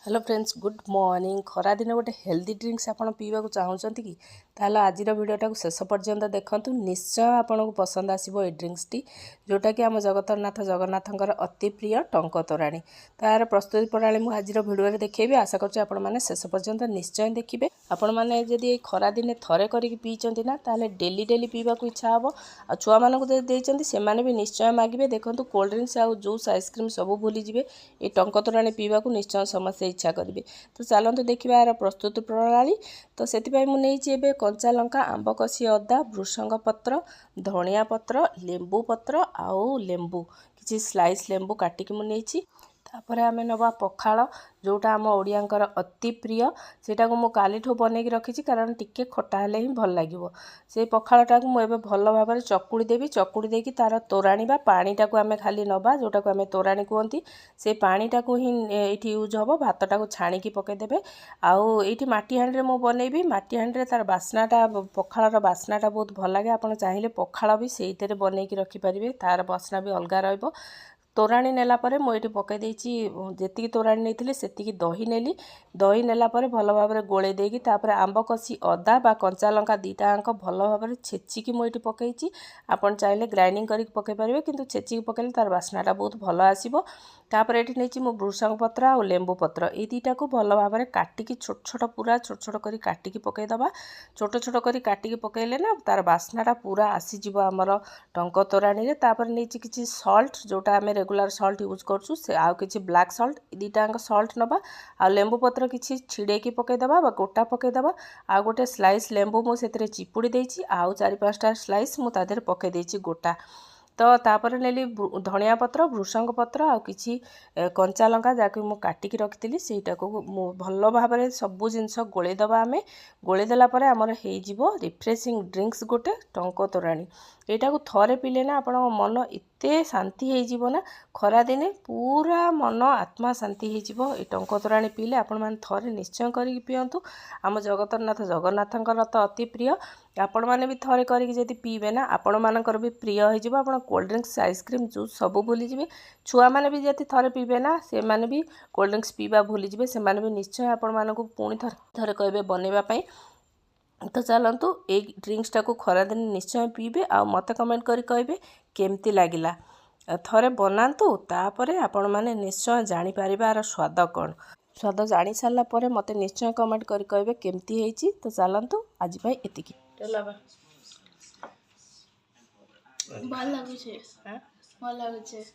Hello friends good morning खरा दिन गोटे हेल्दी ड्रिंक्स आप पीवा चाहते कि ताल आज भिडियोटा को शेष पर्यंत देखूँ निश्चय आपको पसंद आसो ये ड्रिंक्स टी जोटा कि आम जगतरनाथ जगन्नाथर अति प्रिय टंक तोराणी तार प्रस्तुति प्रणाली मुझे आज भिडियो देखी आशा करें शेष पर्यंत निश्चय देखिए आपण मैंने जदि खरा दिन थरे करके पीछे ना ताले डेली डेली पीवा इच्छा हम आ छुआ मानक से भी निश्चय मागे देखो कोल्ड ड्रिंक्स आउ जूस आइसक्रीम सब भूलीजे ये टंक तोराणी पीवा निश्चय समस्या इच्छा करेंगे। तो चलते देखा यार प्रस्तुति प्रणाली। तो से मुझे कंचा लंका आंब कषि अदा भृषंग पत्र धनिया पत्र लेंबू पत्र आउ लेंबू किसी स्लाइस लेंबू काटिकी मुझे तापर आम नवा पखाल जोटा आम ओडियांकर अति प्रिय सेटा को मु कालीठू बनैकी रखी कारण टिके खटा हेले ही भल लगे से पखालटा को मुझे भल भाव चकुड़ी देवी चकुड़ी देकी तार तोराणी बा पानीटा को आम खाली नवा जोटा को आम तोराणी कहती से पानीटा को ही ये यूज हम भातटा को छाणिकी पकईदेवे आउ ये माटी हांडी में बनैबी माटी हांडी तार बास्नाटा पखालर बास्नाटा बहुत भल लगे आप चाहिए पखाल भी से बनैकी रखिपारे तार बास्ना भी अलग रही तोराणी नेला परे मु एठी पकई देछि जेतिकी तोराणी नेथिले सेतिकी दही नेली दही नेला परे भल भाबरे गोळे देकी तापरे आंब कसी अदा बा कंचा लंका दीटा अंक भल भाबरे छेचिकी मु एठी पकईछि आपण चाहिले ग्राइंडिंग करी पकई परिबे किंतु छेचिकी पकैले तार बास्नाटा बहुत भल आसीबो तापरे एठी नेछि मु भृषंग पत्र आ लेंबू पत्र ए दीटा को भल भाबरे काटिकी छोट छोट पूरा छोट छोट करी काटिकी पकई दबा छोट छोट करी काटिकी पकैले ना तार बास्नाटा पूरा आसी जिवो हमर टंक तोराणी रे तापरे नेछि किछि सॉल्ट जोटा आमे रेगुलर सॉल्ट यूज करछु से आउ किछि ब्लैक सॉल्ट दीटा सॉल्ट नबा आ लेंबू पत्र किछि छिड़ेकी पकईदबा बा गोटा पकईदबा आ गोटे स्लाइस लेंबू मु सेतरे चिपुड़ी देछि आउ 4-5टा स्लाइस मु तादेर पकई देछि गोटा तो तापर नेली धनिया पत्र भृषंग पत्र आ किछि कंचा लंका जाकि मु काटिकी रखिथिली सेटा को मु भल भाबरे सबु जिंस गोळेई दबा आमे गोळेई देला परे हमर हेई जिवो रिफ्रेशिंग ड्रिंक्स गोटे टंक तोराणी एटा को थरे पीले ना आपण मन एते शांति हेई जिवो ना खरा दिने पूरा मन आत्मा शांति हेई जिवो ए टंक तोराणी पीले आपण मान थरे निश्चय करी पियंतु आम जगतरनाथ जगन्नाथंकर तो अति प्रिय आपण माने भी थरे करी जदि पीबे ना आपण मानकर भी प्रिय हेई जिवो आपण कोल्ड ड्रिंक्स आइसक्रीम जूस सब भूली जिवे छुआ माने भी जदि थरे पीबे ना से माने भी कोल्ड ड्रिंक्स पीबा भूली जिवे से माने भी निश्चय आपण मानकु पुणी थरे कहबे बनैबा पई। तो चलतु ये ड्रिंक्सटा को खरा दिन निश्चय पीबे आ मत कमेंट करी कहबे केमती लागिला थरे बनातु तापरे आपण माने निश्चय जानि पारिबा आर स्वाद कोन स्वाद जानि सारला परे मते निश्चय कमेंट करी कहबे केमती हेची। तो चलतु आज भाई एतिकी चलाबा भल लागुछे हां भल लागुछे।